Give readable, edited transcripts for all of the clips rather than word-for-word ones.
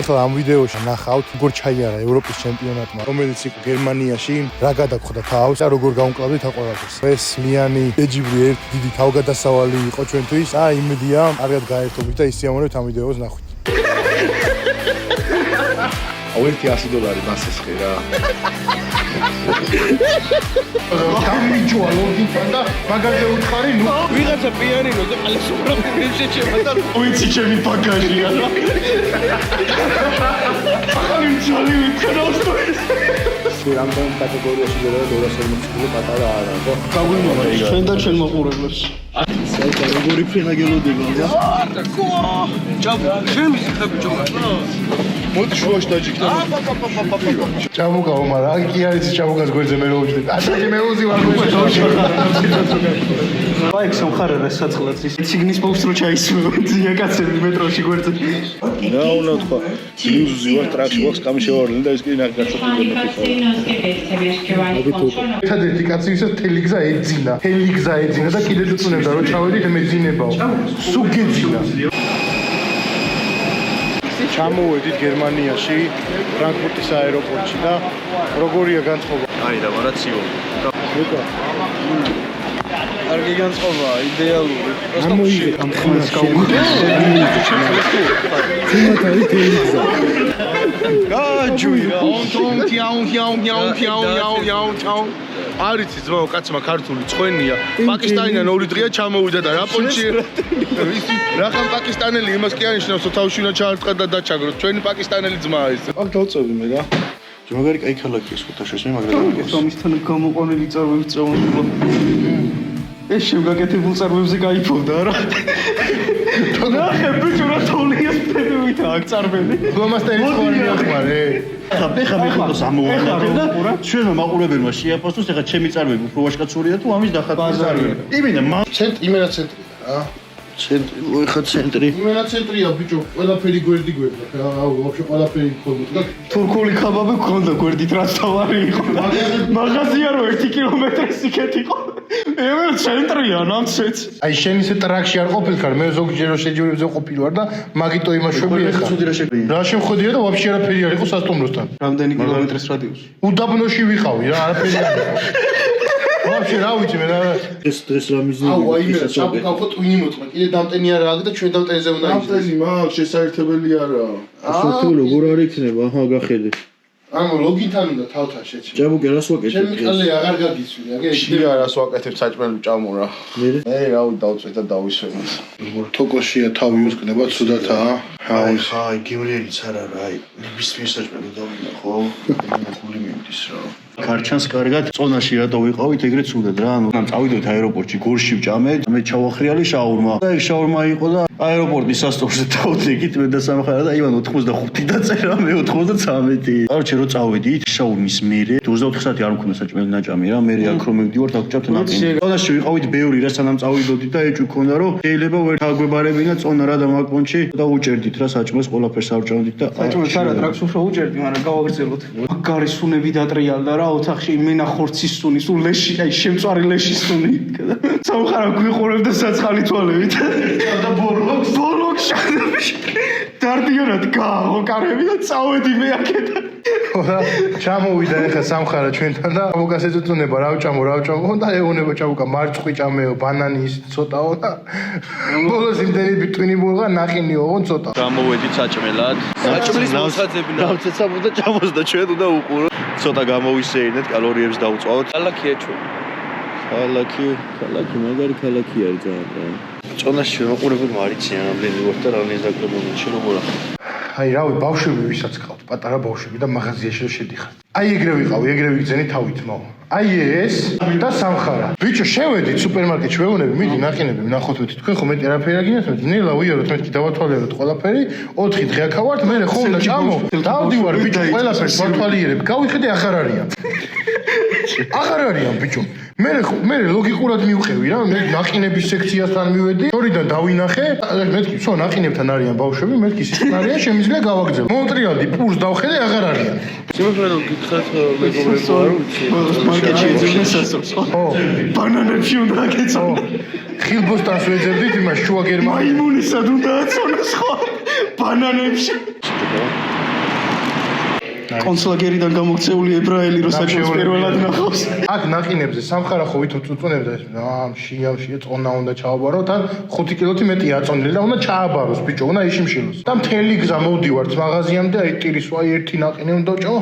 ეხლა ამ ვიდეოში ნახავთ როგორ ჩაიარა ევროპის ჩემპიონატმა, რომელიც იყო გერმანიაში, რა გადაგხვდა თავს და როგორ გაუმკლავდით ყველაფერს. ეს მიანი ეჯიბრი ერთ დიდი თავგადასავალი იყო ჩვენთვის. იმედია, კარგად გაერთობით და ისიამოვნებთ ამ ვიდეოს ნახვით. ერთი $100 მასესხი რა. გამიჯვა ლოგიკან და მაგაზე უთხარი, ნუ ვიღაცა პიანინოზე ყალესუბრაფი შეჭება და ვიცი ჩემი ბაგაჟია რა. ახალი ძალი ვიქნავს. რამდენ კატეგორიაში შეიძლება 240 კილო პატარა არა, ხო? გაგვიმოვა ჩვენ და ჩვენ მოყურებლებს. საერთოდ როგორი ფრენა გელოდება რა? ჯაბუ, ჩვენ ხები ჯობა. მოდი შუაში დაჯიქნა. ჩამოგავა, მაგრამ აქ კი არის ჩამოგას გვერდზე მე რო ვჭდები. ასეთი მე უზივარ გვერდზე. აი, სამხარე რასაცხლად ის ციგნის პოუსტ რო ჩაისმევ, ძია კაცები მეტროში გვერდზე. რა უნდა თქვა? ძიუზივარ ტრაქში ვახს კამი შევარდნი და ის კი ნახე ერთადერთი კაცი ვისაც თელი გზა ეძინა. თელი გზა ეძინა და კიდე წუნებდა რომ ჩავედით მეძინებაო. სულ გეძინა. ჩამოვედით გერმანიაში, ფრანკფურტის აეროპორტში და როგორია განწყობა? აი და მარაციო. კარგი განწყობა, იდეალური. ამოიღე ამ ხმას გაუხდა. თუმცა თელი გზა. გაჯუი რა. არიცი ძმაო, კაცმა ქართული ცხენია. პაკისტანიდან 2 დღეა ჩამოვიდა და რა პონჩი რახან პაკისტანელი იმას კი ანიშნავს, რომ თავში უნდა ჩაარტყა და დაჩაგროთ. ჩვენი პაკისტანელი ძმაა ეს. აქ დავწევი მე რა. მაგარი კაი ქალაქია სხუთაშეს მე მაგრამ ამისთან გამოყვანილი წარმოების წამოწყობა. ეს შემგაკეთებულ წარმოებზე გაიფოვდა რა. ნახე ბიჭო რა თოლიას ფერვით აქ წარმოები. გომასთან ერთგვარი ახმარე. ხა მეხუთოს ამოვანახე და ჩვენმა მაყურებელმა შეაფასოს ეხა ჩემი წარმოები უფრო ვაშკაცურია თუ ამის დახატვის წარმოები. იმენა იმენა ცენტრი რა. ცენტრი, ეხა ცენტრი. იმენა ცენტრია ბიჭო, ყველაფერი გვერდი გვერდა. ვაფშე ყველაფერი გქონდა. თურქული ხაბაბი გქონდა გვერდით რაც თავარი იყო. მაღაზია რო 1 კილომეტრი სიკეთ იყო. ემერ ცენტრია ნამცეც. აი შენ ისე ტრაქში არ ყოფილქარ, მე ზოგჯერ შეჯიბრებზე ყოფილი ვარ და მაგიტო იმაშვები ეხა. რა შემხედია და ვაფშე არაფერი არ იყო სასტუმროსთან. რამდენი კილომეტრის რადიუსი? უდაბნოში ვიყავი რა, არაფერი არ იყო. ვაფშე რა ვიცი მე რა. ეს რა მიზნია? იმენა ჩაბუქავ ტვინი მოწყდა. კიდე დამტენი არა აქ და ჩვენ დამტენზე უნდა ის. დამტენი მაგ შესაერთებელი არა. ასეთი როგორ არ იქნება? აჰა, გახედე. ანუ ლოგინთან უნდა თავთან შეჭი. ჯაბუკე რას ვაკეთებ? ჩემი ყალე აღარ გაგიცვი, აგე შია რას ვაკეთებ საჭმელი ჭამო რა. მე რა დავწვეთ და დავისვენე. თოკოშია თავი უსკნება ცუდათაა. აი, გიმრიერიც არა რა, აი, ნებისმიერ საჭმელი დავინახო, გული მიდის რა. გარჩანს კარგად, წონაში რატო ვიყავით, ეგრე ცუდად რა, ანუ წავიდოთ აეროპორტში, გორში ვჭამეთ, მე ჩავახრიალი შაურმა. და ეგ შაურმა იყო და აეროპორტის სასტუმროზე დავდექით, მე და სამხარა და ივან 85 დაწერა, მე 93. კაროჩე რო წავედით, შაურმის მერე 24 საათი არ მქონდა საჭმელი ნაჭამი რა, მე აქ რომ მივდივართ, აქ ვჭამთ ნაყინი. წონაში ვიყავით ბევრი რა, სანამ წავიდოდით და ეჭვი ქონდა, რომ შეიძლება ვერ დაგვებარებინა წონა რა და მაგპონჩი და უჭერდით რა საჭმელს ყველაფერს ავჭამდით და საჭმელს არა ტრაქს უფრო უჭერდი, მაგრამ გავაგრძელოთ. მაგარი სუნები დატრიალდა რა, ოთახში იმენა ხორცის სუნი, სულ ლეში, აი შემწვარი ლეშის სუნი. სამხარა გვიყურებდა საცხალი თვალებით. და ბოლოქს დარდიანად გააღო კარები და წავედი მე აქედან. ჩამოვიდა ეხა სამხარა ჩვენთან და მოგასეწუნება რა ვჭამო და ეუბნება ჩავუკა მარცხვი ჭამეო, ბანანი ის ცოტაო და ბოლოს იმდენი ბიტვინი მოიღა ნაყინი ოღონ ცოტა. გამოვედით საჭმელად. საჭმლის მოსაძებნა. დავცეცავ და ჭამოს და ჩვენ უნდა უყუროთ. ცოტა გამოვისეირნეთ, კალორიებს დავუწვავთ. ქალაქია ჩვენ. ქალაქი მაგარი ქალაქი არის ძალიან. წონაში მაყურებელმა არ იციან რამდენი ვარ და რამდენი დაკლებებული შენობორა. აი რავი, ბავშვები ვისაც ყავთ, პატარა ბავშვები და მაღაზიაში რომ შედიხართ. აი ეგრე ვიყავი, ეგრე ვიგზენი თავით მაო. აი ეს და სამხარა. ბიჭო, შევედით სუპერმარკეტში, ვეუბნები, მიდი ნახინები, ვნახოთ მეთი. თქვენ ხო მეტი არაფერი არ გინდათ, ნელა ვიაროთ, მეთქი დავათვალიეროთ ყველაფერი. 4 დღე აქ ვართ, მე ხომ და ჭამო. დავდივარ ბიჭო, ყველაფერს ვათვალიერებ. გავიხედე აღარ არიან. აღარ არიან ბიჭო. მე ლოგიკურად მივყევი რა, მე ნაყინების სექციასთან მივედი, თორიდან დავინახე, მეთქი, სო ნაყინებთან არიან ბავშვები, მეთქი სიტყვარია, შემიძლია გავაგრძელო. მონტრეალდი პურს დავხედე, აღარ არიან. სიმართლე გითხრათ მეგობრებო არ ვიცი. მარკეტში ეძებდნენ სასწრაფოს. ხო. ბანანებში უნდა აკეცო. ხილბოსტანს ვეძებდით იმას შუა გერმანიაში. მაიმუნისად უნდა აწონოს ხო? ბანანებში. კონცლაგერიდან გამოქცეული ებრაელი რო საჭმელს პირველად ნახავს. აქ ნაყინებზე სამხარა ხო ვითომ წუწუნებდა ეს შია წონა უნდა ჩააბარო თან 5 კილოთი მეტი აწონილი და უნდა ჩააბაროს ბიჭო უნდა იშიმშილოს და მთელი გზა მოვდივართ მაღაზიამდე აი ტირის ვაი ერთი ნაყინი უნდა ვჭამო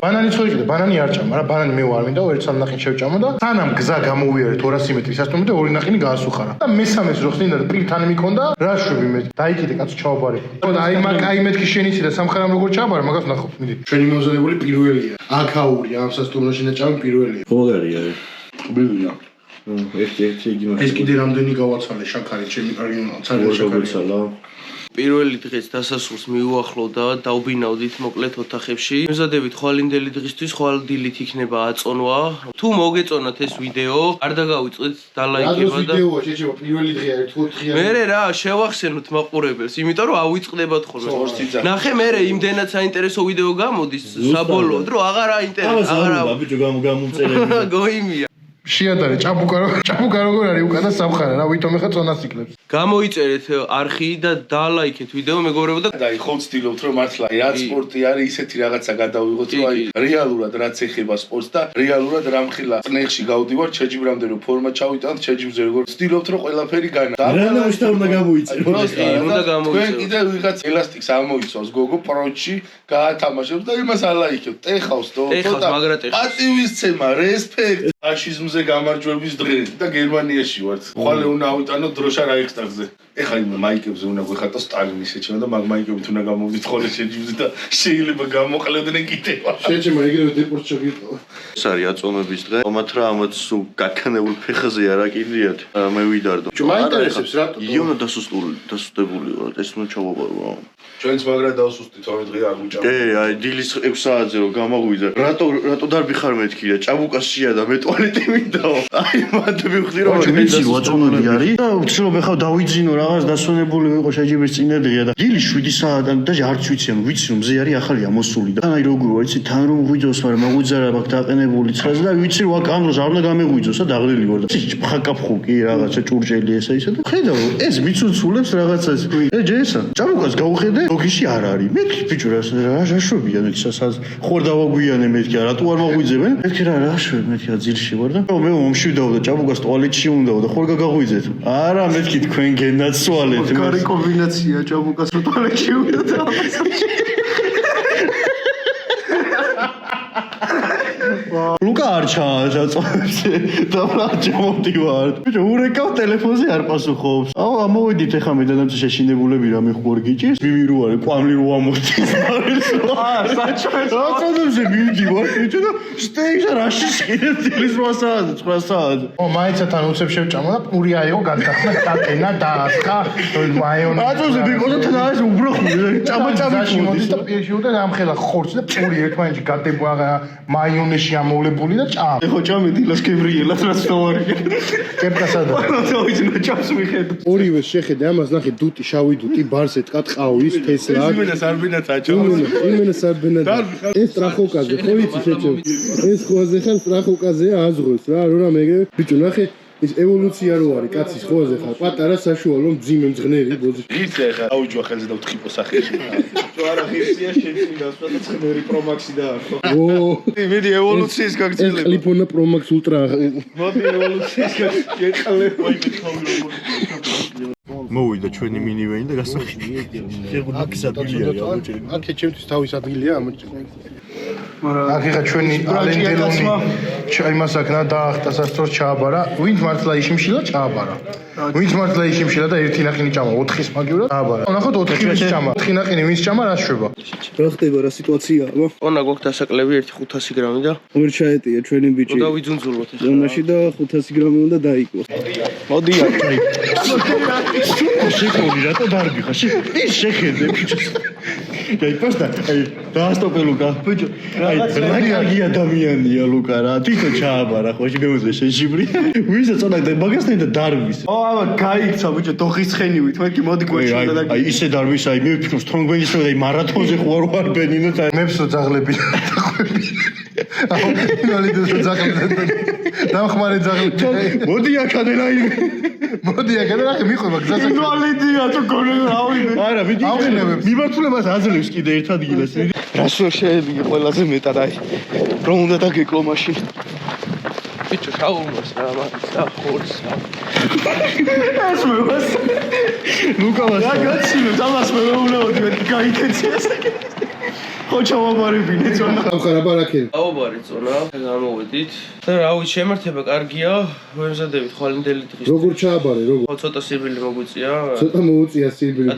ბანანი ხო იყიდე ბანანი არ ჭამ მაგრამ ბანანი მე ვარ მინდა ერთ სამ ნაყინი შევჭამო და სანამ გზა გამოვიარეთ 200 მეტრი სასტუმრომდე ორი ნაყინი გაასუხარა და მესამეს რო ხსნიდა და პირთან მიქონდა რა შვები მე დაიკიდე კაცო ჩააბარე აი მეთქი შენიცი და სამხარამ როგორ ჩააბარე მაგას ნახავთ მიდი ჩვენი მომზადებული პირველია აქაური ამ სასტუმროში ნაჭამი პირველია როგორია ბილია ერთი იგი ეს კიდე რამდენი გავაცალე შაქარი ჩემი წარგო შაქარი პირველი დღეს დასასრულს მიუახლოვდა და დავბინავდით მოკლედ ოთახებში. მზადებით ხვალინდელი დღისთვის ხვალდილით იქნება აწონვა. თუ მოგეწონათ ეს ვიდეო, არ დაგავიწყდეთ დალაიქება და ვიდეოა შეჭება პირველი დღეა ერთ 4 დღეა. მერე რა, შევახსენოთ მაყურებელს, იმიტომ რომ ავიწყდებათ ხოლმე. ნახე მერე იმდენად საინტერესო ვიდეო გამოდის საბოლოოდ, რომ აღარ აინტერესებს, აღარ ბიჭო გამოწერები. გოიმია. შეადარე ჭაბუკა როგორ არის უკანა სამხარა რა ვითომ ეხა წონას იკლებს გამოიწერეთ არხი და დალაიქეთ ვიდეო მეგობრებო და და ხო ვცდილობთ რომ მართლა რაც სპორტი არის ისეთი რაღაცა გადავიღოთ რომ აი რეალურად რაც ეხება სპორტს და რეალურად რამხილა წნეხში გავდივარ ჩეჯიბრამდე რომ ფორმა ჩავიტანთ ჩეჯიბზე როგორ ვცდილობთ რომ ყველაფერი განა და რა უნდა გამოიწერო უნდა გამოიწერო თქვენ კიდე ვიღაც ელასტიკს ამოიცავს გოგო პროჩი გაათამაშებს და იმას ალაიქებთ ტეხავს მაგრა ტეხავს პატივისცემა რესპექტ ფაშიზმზე გამარჯვების დღე და გერმანიაში ვართ. ხვალე უნდა ავიტანო დროშა რაიხსტაგზე. ეხლა იმ მაიკებზე უნდა გვეხატო სტალინის შეჩემა და მაგ მაიკებით უნდა გამოვიდეთ ხოლმე შეჯიბზე და შეიძლება გამოყლებდნენ კიდევ. შეჩემა ეგრევე დეპორტ შეგიტყვა. ეს არის აწონების დღე. ამათ რა ამათ სულ გაქანებულ ფეხაზე არა კიდიათ. მე ვიდარდო. მაინტერესებს რატო? იონა დასუსტებული ვარ. ეს ნუ ჩავაბარო. ჩვენც მაგრა დავსუსტით ამ დღე არ ვუჭამ. აი დილის 6 საათზე რომ გამოგვიძა. რატო დარბი ხარ მეთქი და ჭაბუკას შეა და მე ტუალეტი მინდაო. აი მანდ მივხვდი რომ ვიცი ვაწონები არის და ვცდილობ ახლა დავიძინო რაღაც დასვენებული ვიყო შეჯიბრის წინა დღეა და დილის 7 საათამდე და არც ვიცი ანუ ვიცი რომ მზე არის ახალი ამოსული და აი როგორ ვიცი თან რომ ღვიძოს მაგრამ მოგვიძა რა მაგ დაყენებული ცხელს და ვიცი რომ აქ ამ დროს არ უნდა გამეღვიძოს და დაღლილი ვარ და ხაკაფხუკი რაღაცა ჭურჭელი ესა ისა და ხედავ ეს მიცუცულებს რაღაცას ჯესა ჭაბუკას გავუხედე ლოგიში არ არის მეთქი ბიჭო რა შვებია მეთქი სასაც ხوار დავაგვიანე მეთქი რატო არ მოგვიძებენ მეთქი რა შვები მეთქი ძილში ვარ და მე მომშვიდაო და ჭაბუკას ტუალეტში უნდაო და ხوار გაგაღვიძეთ არა მეთქი თქვენ გენაცვალეთ კარი კომბინაცია ჭაბუკას რო ტუალეტში უნდა და ლუკა არ ჩააწონებს და მარჯამოდივარ. ბიჭო, ურეკავ ტელეფონზე არ პასუხობს. აუ, ამოვედით ახლა მე დანამწე შეშინებულები რამე ხوار გიჭირს. მივირო არის, კვამლი რო ამოდის. საჭმელს. აწონებს მივდივარ, ბიჭო და სტეიჟა რაში შეიძლება დილის 8 საათზე, 9 საათზე. მაიცათან უცებ შევჭამა და პური აიღო გადახნა დაკენა დაასხა მაიონეზი. აწონებს ვიყო და თან არის უბრახული ჭამაჭამი მოდის და პირში და ამხელა ხორცი და პური ერთმანეთში გადება მაიონეზში ამოვლებული და ჭამ. ეხო ჭამე დილას გებრიელად რაც დავარიგე. კეპკასადა. დავიძინო ჭამს მიხედ. ორივე შეხედე ამას ნახე დუტი შავი დუტი ბარზე ტყაყავის თესლა. იმენას არ ბინაცა ჭამს. იმენას არ ბინაცა. ეს ტრახოკაზე ხო იცი შეჭებ. ეს ხოაზე ხარ ტრახოკაზეა აზღოს რა რა მეგე ბიჭო ნახე ეს ევოლუცია რო არის კაცის ხოაზე ხარ პატარა საშუალო მძიმე მძღნელი ბოძი იცი ხა აუჯვა ხელზე და ვთხიპო სახეში თუ არა ხიფსია შეჭრიდა სხვა ცხნერი პრომაქსი და ხო ო მიდი ევოლუციის გაგრძელება კლიფონა პრომაქს ულტრა მოდი ევოლუციის გეყალე მოვიდა ჩვენი მინივენი და გასახი აქ სადილია ამოჭერი აქ ჩემთვის თავის ადგილია ამოჭერი აქ ეხა ჩვენი ალენდელონი იმას აქნა დაახტა სასწორს ჩააბარა ვინც მართლა იშიმშილა ჩააბარა ვინც მართლა იშიმშილა და ერთი ნახინი ჭამა 4-ის მაგივრად ჩააბარა ნახოთ 4 ვინც ჭამა 4 ნახინი ვინც ჭამა რა შვება რა ხდება რა სიტუაციაა აბა ონა გვაქვს დასაკლები 1-500 გრამი და ვერ ჩაეტია ჩვენი ბიჭი და ვიძუნძულოთ ეს ზონაში და 500 გრამი უნდა დაიკლოს მოდი აი შექონი რატო დარბი ხარ ის შეხედე ბიჭო აი პასტა აი დაასტოპე ლუკა ბიჭო აი რა კარგი ადამიანია ლუკა რა თვითონ ჩააბარა ხო შეგემოზე შეშიბრი ვისაც წონაგდა მაგასთან და დარბის ო აბა გაიქცა ბიჭო დოხის ცხენივით მეთქი მოდი გვეჭირდა და აი ისე დარბის აი მე ვფიქრობ სტრონგბენის და აი მარათონზე ხო არ ბენინო და მებსო ძაღლები აუ ნალიდოს ძაღლები დამხმარე ძაღლები მოდი აქადე რაიმე მოდი აქ და ნახე მიყვება გზაზე. ინვალიდია თუ გონე რავიდე. არა, მიდი. ავიღებებს. მიმართულებას აძლევს კიდე ერთ ადგილას. რას ვერ შეედგე ყველაზე მეტად აი. რომ უნდა დაგეკლო მაშინ. ბიჭო შაუმოს რა მაგის და ხორცს. ეს მევას. ლუკავას. რა გაცინო, დამას მე მეუბნებოდი მე გაიქეცი ესე. ხო ჩავაბარებინე წონა. ახლა ბარაკელი. აუბარი წონა, გამოვედით. და რა ვიცი, შემართება კარგია, ვემზადებით ხვალინდელი დღის. როგორ ჩააბარე, როგორ? ხო, ცოტა სიბილი მოგვიწია. ცოტა მოუწია სიბილი,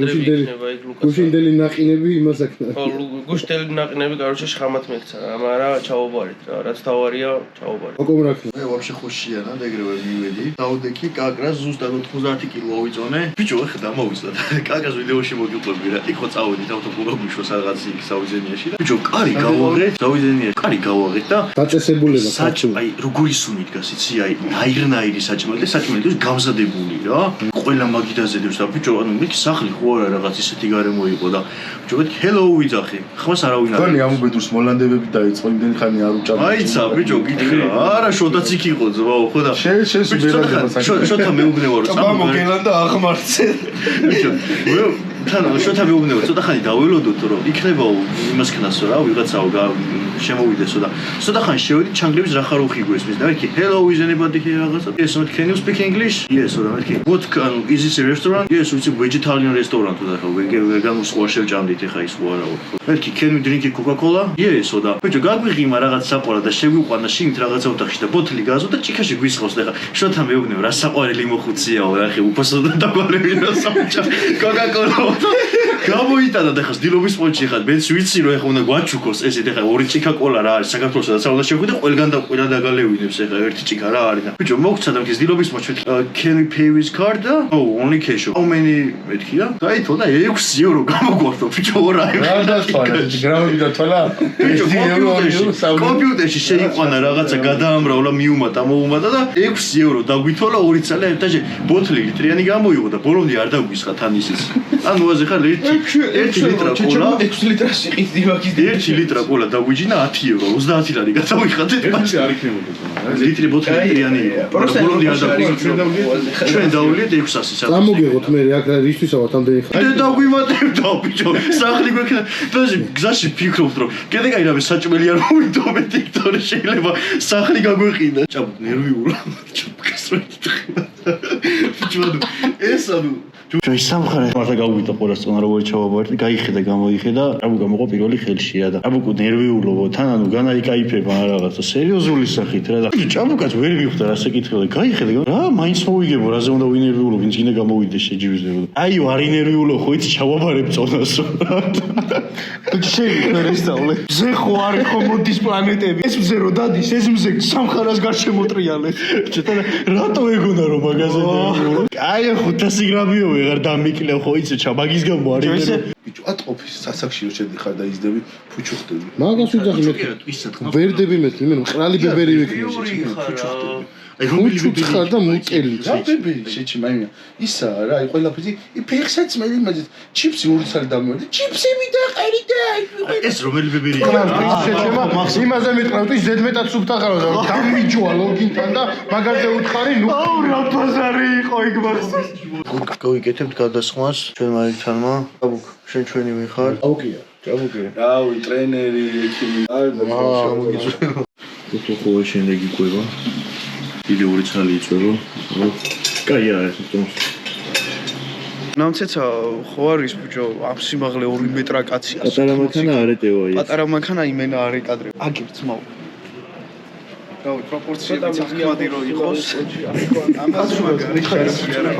გუშინდელი ნაყინები იმას აქნა. ხო, გუშინდელი ნაყინები, короче, შხამათ მეკცა, მაგრამ ჩაუბარით რა, რაც თავარია, ჩაუბარით. აკომ რაქნა. მე ვაფშე ხოშია რა, ეგრევე მივედი. დავდექი კაკრას ზუსტად 90 კილო ავიწონე. ბიჭო, ეხლა დამოვისლა. კაკრას ვიდეოში მოგიყვები რა. იქ ხო წავედით ავტოგრაფიშო სადღაც იქ საუზენიაში და ბიჭო, კარი გავაღეთ, საუზენიაში კარი გავაღეთ და დაწესებულება საჭმელი, აი როგორი სუნი დგას, იცი, აი ნაირნაირი საჭმელი და საჭმელი ის გამზადებული რა. ყველა მაგიდაზედებს და ბიჭო, ანუ მე სახლი ხო არა რაღაც ისეთი გარემო იყო და ბიჭო, მეთქი ჰელო ვიძახი. ხმას არავინ არ. ხანი ამუბედურს მოლანდებები დაიწყო, იმდენი ხანი არ უჭამდა. აიცა, ბიჭო, გითხრა. არა, შოდაც იქ იყო ძმაო, ხო და შენ ვერადება საქმე. შოთა მეუბნევა რომ წამო მოგელან და აღმარცე. ბიჭო, მე თან შოთა მეუბნევა, ცოტა ხანი დაველოდოთ რომ იქნებაო იმას ქნასო რა, ვიღაცაო შემოვიდესო და ცოტა ხანი შევედი ჩანგლების რა ხარუხი გვესმის და მეთქი hello is anybody here რაღაცა. Yes, can you speak English? Yes, რა მეთქი. What is this a restaurant? Yes, it's a vegetarian restaurant და ხო ვეგან სხვა შევჭამდით ეხა ის ხო არაო. მეთქი can we drink Coca-Cola? Yes, და ბიჭო გაგვიღიმა რაღაც საყვარა და შეგვიყვანა შიგნით რაღაცა ოთახში და ბოთლი გაზო და ჭიქაში გვისხავს და ეხა შოთა მეუბნევა რა საყვარელი მოხუციაო რა ხე უფასო და დაგვარებინა სამჭა Coca-Cola გამოიტანა და ხა დილობის პონჩი ხა მეც ვიცი რომ ეხა უნდა გვაჩუქოს ესეთ ეხა ორი ჭიქა კოლა რა არის საქართველოსა და საუნა შეგვიდა ყველგან და ყველა დაგალევინებს ეხა ერთი ჭიქა რა არის და ბიჭო მოგცა და მის დილობის პონჩი can we pay with card? Oh, only cash. How many მეთქია? გაითო და 6 ევრო გამოგვართო ბიჭო რა რა დასვანა გრამები და თვალა 1 ევრო კომპიუტერში შეიყვანა რაღაცა გადაამრავლა მიუმატა მოუმატა და 6 ევრო დაგვითვალა 2 წელი ერთაში ბოთლი ლიტრიანი გამოიღო და ბოლომდე არ დაგვისხა თან ისიც ანუ აზე ხარ 1 ლიტრა კოლა 6 ლიტრაში ყიდი მაგის 1 ლიტრა კოლა დაგვიჯინა 10 ევრო 30 ლარი გადავიხადეთ ეს არ იქნებოდა ლიტრი ბოთლი ლიტრიანი იყო ბოლომდე არ დაგვისხა ჩვენ დავuliet 600 გამოგიღოთ მე აქ რისთვისავთ ამდენი ხანი და დაგვიმატებდა ბიჭო სახლი გვექნა და გზაში ფიქრობთ რომ კიდე კაი რამე საჭმელი არ მოვიდობე ტიკტოქში შეიძლება სახლი გაგვეყიდა ჭაბ ნერვიულა ბიჭო ეს ანუ ჯოი სამხარე მართა გავუვიდა ყოლას წონა როგორ ჩავაბარდი გაიხედა გამოიხედა აბუ გამოყო პირველი ხელში რა და აბუკო ნერვიულობო თან ანუ განაიკაიფება რაღაცა სერიოზული სახით რა და ჭაბუკაც ვერ მიხვდა რა საკითხი გაიხედა რა მაინც მოვიგებო რაზე უნდა ვინერვიულო ვინც გინდა გამოვიდეს შეჯიბიზებო აიო არ ინერვიულო ხო იცი ჩავაბარებ წონას შეიძლება რესტავლე ზე ხო არის ხო მოდის პლანეტები ეს მზე რო დადის ეს მზე სამხარას გარშემოტრიალებს ჩეთა რატო ეგონა რომ მაგაზე აი 500 გრამიო ვეღარ დამიკლევ ხო იცი ჩაბაგის გამო არის ბიჭო ატყოფის სასახში რო შედიხარ და იზდები ფუჩუხტები მაგას ვიძახი მე ვერდები მე მყრალი ბებერი ვიქნები აი რომელი ბებერი ხარ და მუტელი რა ბებერი შეჭი მაინა ისა რა აი ყველაფერი ფეხსაც მე იმაზე ჩიპსი 2 წელი დამოვიდა ჩიპსები და ყერი და ეს რომელი ბებერი შეჭემა იმაზე მიტყავდი ზედმეტად სუფთახარო და გამიჯვა ლოგინთან და მაგაზე უთხარი ნუ აუ რა ბაზარი იყო იქ მაგას გავიკეთებთ გადასხმას ჩვენ მარითანმა აბუკ შენ ჩვენი ვიხარ აუკია ჭაბუკია რავი ტრენერი ექიმი აი გამოგიძვება ხო შემდეგ იყვება დიდი 2 წელი იწვევა კაი არის თვითონ ნამცეცა ხო არის ბიჭო ამ სიმაღლე 2 მეტრა კაცია პატარა მანქანა არეტევა ის პატარა მანქანა იმენა არ ეკადრე აგებს მაუ რავი პროპორციები ცახმადი რო იყოს ამას მაგარი ხარია რა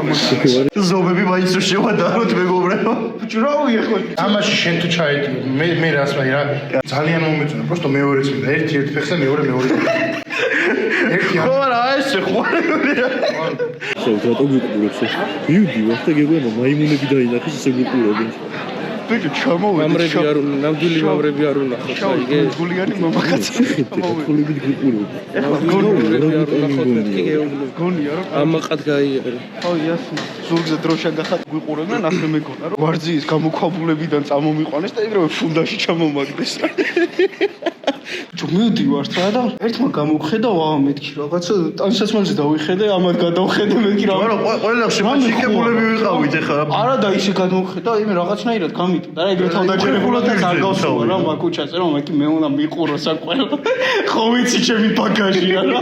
ზობები მაინც შევადაროთ მეგობრებო ბიჭო რავი ახლა ამაში შენ თუ ჩაიდი მე რას ვაი რა ძალიან მომეწონა просто მეორეც მინდა ერთი ფეხზე მეორე ერთი ხო რა ეს ხوارია ხო რატო გიყურებს ვიუდი ვახტა გეგონა მაიმუნები დაინახეს ისე გიყურებენ ბიჭო ჩამოვედი მამრები არ უნდა ნამდვილი მამრები არ უნდა ხო იგე გულიანი მამაკაცი ხოლები გიყურებ მამრები არ უნდა ხო მეთქი გონია რომ ამაყად გაიარე ხო იასი ზურგზე დროშა გახად გვიყურებენ ახლა მეკონა რომ ვარძიის გამოქვაბულებიდან წამომიყვანეს და ეგრევე ფუნდაში ჩამომაგდეს მივდივარ რა და ერთმა გამოვხედა მეთქი რაღაცა ტანსაცმელზე დავიხედე ამათ გადავხედე მეთქი რა არა ყველა შემაშიკებულები ვიყავით ეხლა არა და ისე გადმოვხედა იმ რაღაცნაირად გამიტყდა რა ეგრე თავდაჯერებულადაც არ გავსვა რა მაგუჩაზე რომ მე უნდა მიყურო საკველა ხო ვიცი ჩემი ბაგაჟია რა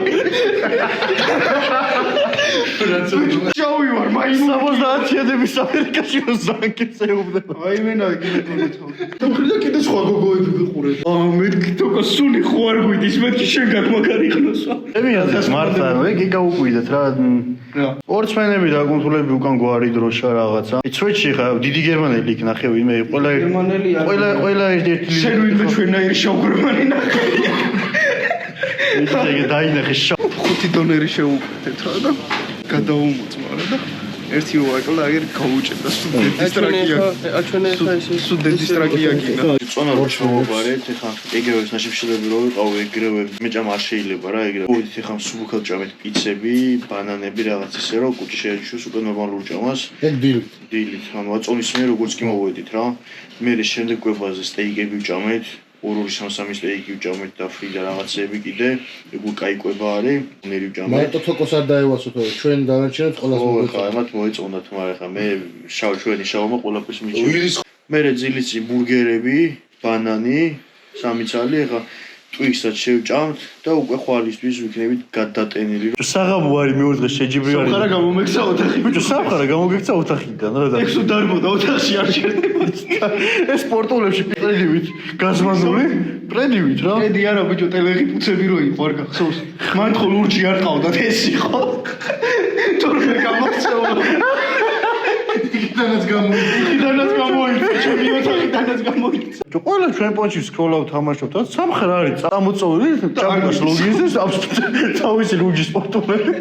შავი ვარ მაინც 70-იანების ამერიკაში ზანკებს ეუბნება აი მენა კიდე და კიდე სხვა გოგოები ვიყურებ მეთქი თქო სული ხო არ გვიდის მეთქი შენ გაგმაგარი ხნოს ემიაზეს მარტა ეგ გაუკვიდეთ რა სპორტსმენები და კონტროლები უკან გვარი დროშა რაღაცა სვეჩი ხა დიდი გერმანელი იქ ნახევი მე ყველა ერთ-ერთი შენ ვინმე ჩვენაირი შავგროვანი ნახევი ეგ დაინახე ხუთი დონერი შეუკვეთეთ რა და გადაუმოწმა რა და ერთი რო აკლდა აგერ გაუჭედა სუდეთის ტრაკია გინა წონა რო შევაბარეთ ეხა ეგრევე ნაშიფშილები რო ვიყავ ეგრევე მეჭამ არ შეიძლება რა ეგრევე მოვიდით ეხა სუბუქად ჭამეთ პიცები ბანანები რაღაც ისე რომ კუჭი შეაჩვენოს უკვე ნორმალურ ჭამას ეგ დილით ანუ აწონის მე როგორც კი მოვედით რა მე შემდეგ გვებაზე სტეიკები ვჭამეთ ორ-ორი სამ-სამი სტეიკი ვჭამეთ და ფრი და რაღაცები კიდე ეგ უკაი კვება არის ნერი ვჭამეთ მარტო თოკოს არ დაევასოთ ჩვენ დანარჩენებს ყველას მოხდა ამათ მოეწონათ მაგრამ ხა მე ჩვენი შავმა ყველაფერს მიჭირდა მე ძილიცი ბურგერები ბანანი სამი ცალი ეხა ტვიქსად შევჭამთ და უკვე ხვალისთვის ვიქნებით გადატენილი საღამო არის მეორე დღე შეჯიბრი არის სამხარა გამომექცა ოთახი ბიჭო სამხარა გამოგექცა ოთახიდან რა და ექსო დარბოდა ოთახში არ შედებოდა ეს სპორტულებში პრედივით გაზმანული პრედივით რა პრედი არა ბიჭო ტელეღი პუცები რო იყო არ გახსოვს მან ხო ლურჯი არ ყავდათ ეს იყო თორე გამოგცევა იქიდანაც გამოიწა ჩემი ოთახიდანაც გამოიწა ყველა ჩვენ პონჩი სკროლავ თამაშობთ სამხარა არის წამოწეული ჭამბას ლოგიზმს თავისი ლუჯის სპორტულები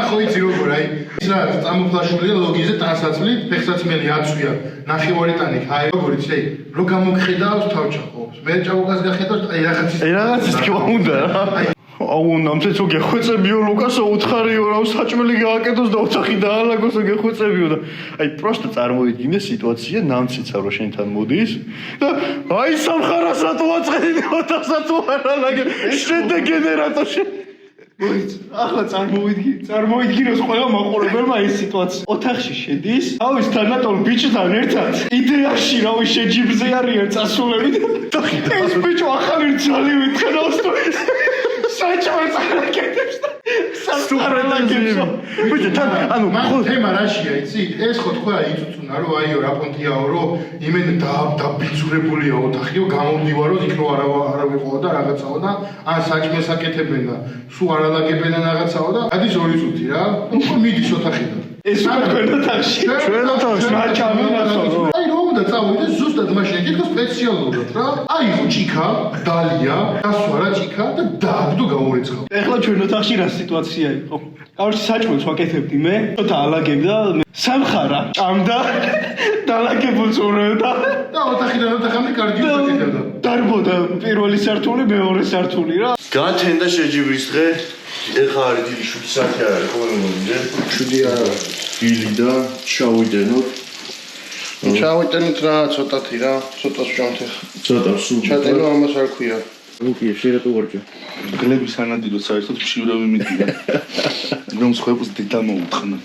ხო იცი როგორ აი ის რა წამოფლაშულია ლოგიზე ტანსაცმლით ფეხსაცმელი აცვია ნახევარიტანი აი როგორ იცი აი რო გამოგხედავს თავჩახობს მე ჭაბუკას გახედავს აი რაღაცის თქმა უნდა რა აუ ნამცეცო გეხვეწებიო ლუკასო უთხარიო რა საჭმელი გააკეთოს და ოთახი დაალაგოსო გეხვეწებიო და აი პროსტა წარმოვიდგინე სიტუაცია ნამცეცა რო შენთან მოდის და აი სამხარას რატო აწყენდი ოთახსაც თუ არ ალაგე შენ და გენერატორში მოიც ახლა წარმოვიდგინოს ყველა მაყურებელმა ეს სიტუაცია ოთახში შედის თავის თანატოლ ბიჭთან ერთად იდეაში რავი შეჯიბზე არიან წასულები და ეს ბიჭო ახალი ძალი ვითხნავს თუ საჭმელს არაკეთებს და სამხარალაგებს ბიჭო თან ანუ ხო თემა რაშია იცი ეს ხო თქვა იწუწუნა რომ აიო რა პონტიაო რომ იმენ დაბიძურებულია ოთახიო გამომდივარო იქ რო არა ვიყო და რაღაცაო და ან საჭმელს აკეთებენ და სულ არ ალაგებენ რაღაცაო და ადის 2 წუთი რა მიდის ოთახიდან ეს უკვე ჩვენ ოთახში რაჭამენასო აი რომ უნდა წავიდე ზუსტად მაშინ ეკითხა სპეციალურად რა აი ჭიქა დალია გასვა რა ჭიქა და დააგდო გამორიცხავ ეხლა ჩვენ ოთახში რა სიტუაცია იყო კარგი საჭმელს ვაკეთებდი მე ცოტა ალაგებდა სამხარა ჭამდა დალაგებულს ურავდა და ოთახიდან ოთახამდე კარგიო აკეთებდა დარბოდა პირველი სართული მეორე სართული რა გათენდა შეჯიბრის დღე ეხა არის დიდი 7 საათი არ არის ხოლმე მომიდე 7 არა ილი და ჩავიდენოთ ჩავიტენით რა ცოტათი რა ცოტას ვჭამთ ეხა ცოტა სულ ჩატენო ამას არ ქვია უკი შეიძლება უღორჭო გლების ანადიროს საერთოდ მშივრავი მიდია რომ სხვებს დედა მოუთხნა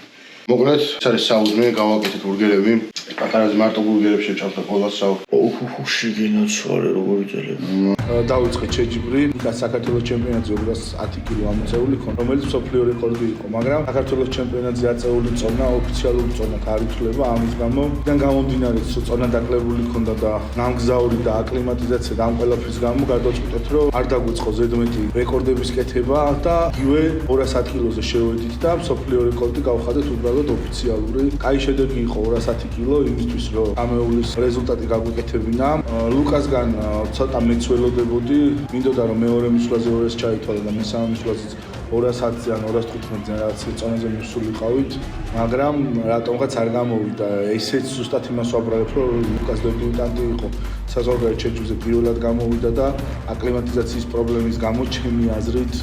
მოკლედ ეს არის საუზმე გავაკეთეთ ბურგერები პატარაზე მარტო ბურგერებში ვჭამთ და ყოველას უხუში გინაცვალე როგორი ძალები დავიწყეთ შეჯიბრი იქაც საქართველოს ჩემპიონატზე 210 კილო ამოწეული ქონდა რომელიც სოფლიო რეკორდი იყო მაგრამ საქართველოს ჩემპიონატზე აწეული წონა ოფიციალური წონა არ ითვლება ამის გამოიდან გამომდინარე წონა დაკლებული ქონდა და ნამგზავრი და აკლიმატიზაცია და ამ ყველაფრის გამო გადავწყვიტეთ რომ არ დაგვიწყო ზედმეტი რეკორდების კეთება და იგივე 210 კილოზე შევედით და სოფლიო რეკორდი გავხადეთ უბრალოდ ოფიციალური კაი შედეგი იყო 210 კილო იმისთვის რომ ამეულის რეზულტატი გაგვიკეთებინა ლუკასგან ცოტა მეცველოდებოდი მინდოდა რომ მეორე მისვლაზე 200 ჩაითვალა და მესამე მისვლაზეც 210-იან 215-იან რაღაც წონაზე მისულიყავით მაგრამ რატომღაც არ გამოვიდა ესეც ზუსტად იმას ვაბრალებ რომ ლუკას დებიუტანტი იყო საზღვარგარეთ შეჯიბზე პირველად გამოვიდა და აკლიმატიზაციის პრობლემის გამო ჩემი აზრით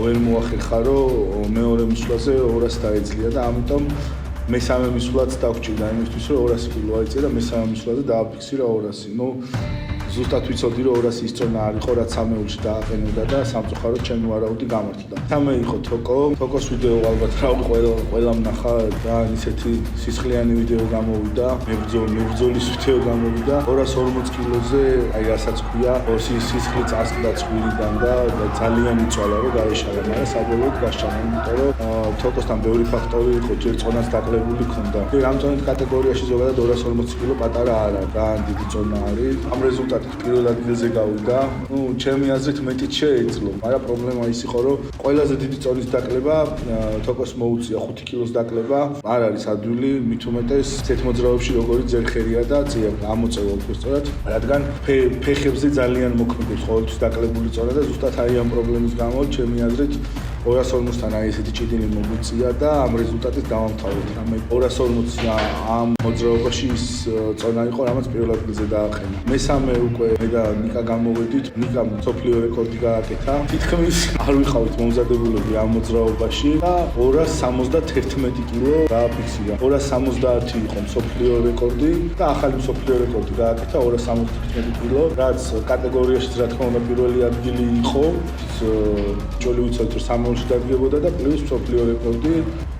ვერ მოახერხა რომ მეორე მისვლაზე 200 დაეძლია და ამიტომ მესამე მისვლაც დაგჭირდა იმისთვის რომ 200 კილო აიწია და მესამე მისვლაზე დააფიქსირა 200. ნუ ზუსტად ვიცოდი რომ 200 ისწორნა არ იყო რაც სამეულში დააყენებდა და სამწუხაროდ ჩემი ვარაუდი გამართლდა. სამე იყო თოკოს ვიდეო ალბათ ყველამ ნახა და ისეთი სისხლიანი ვიდეო გამოვიდა, მებრძოლის ვიდეო გამოვიდა 240 კილოზე, აი რასაც ქვია, სისხლი წასკდა ცხვირიდან და ძალიან იწვალა რომ გაეშალა, მაგრამ საბოლოოდ გასჭამა, იმიტომ რომ თოკოსთან ბევრი ფაქტორი იყო, ჯერ წონას დაკლებული ქონდა. ამ წონის კატეგორიაში ზოგადად 240 კილო პატარა არა, ძალიან დიდი წონა არის. ამ რეზულტატით პირველ ადგილზე გავიდა. ჩემი აზრით მეტიც შეეძლო, მაგრამ პრობლემა ის იყო, რომ ყველაზე დიდი წონის დაკლება თოკოს მოუწია 5 კილოს დაკლება. არ არის ადვილი, მით უმეტეს ცეთ მოძრაობებში როგორი ძერხერია და წია ამოწევა უფრო სწორად, რადგან ფეხებზე ძალიან მოქმედებს ყოველთვის დაკლებული წონა და ზუსტად აი ამ პრობლემის გამო ჩემი აზრით 240-თან აი ესეთი ჭიდილი მოგვიწია და ამ რეზულტატით დავამთავრეთ. რამე 240 ამ მოძრაობაში ის წონა იყო, რამაც პირველ ადგილზე დააყენა. მესამე უკვე მე და ნიკა გამოვედით, ნიკამ მსოფლიო რეკორდი გააკეთა. თითქმის არ ვიყავით მომზადებულები ამ მოძრაობაში და 271 კილო დააფიქსირა. 270 იყო მსოფლიო რეკორდი და ახალი მსოფლიო რეკორდი გააკეთა 271 კილო, რაც კატეგორიაში რა თქმა უნდა პირველი ადგილი იყო. ჯოლი ვიცით რომ სამეულში დადგებოდა და პლუს მსოფლიო რეკორდი.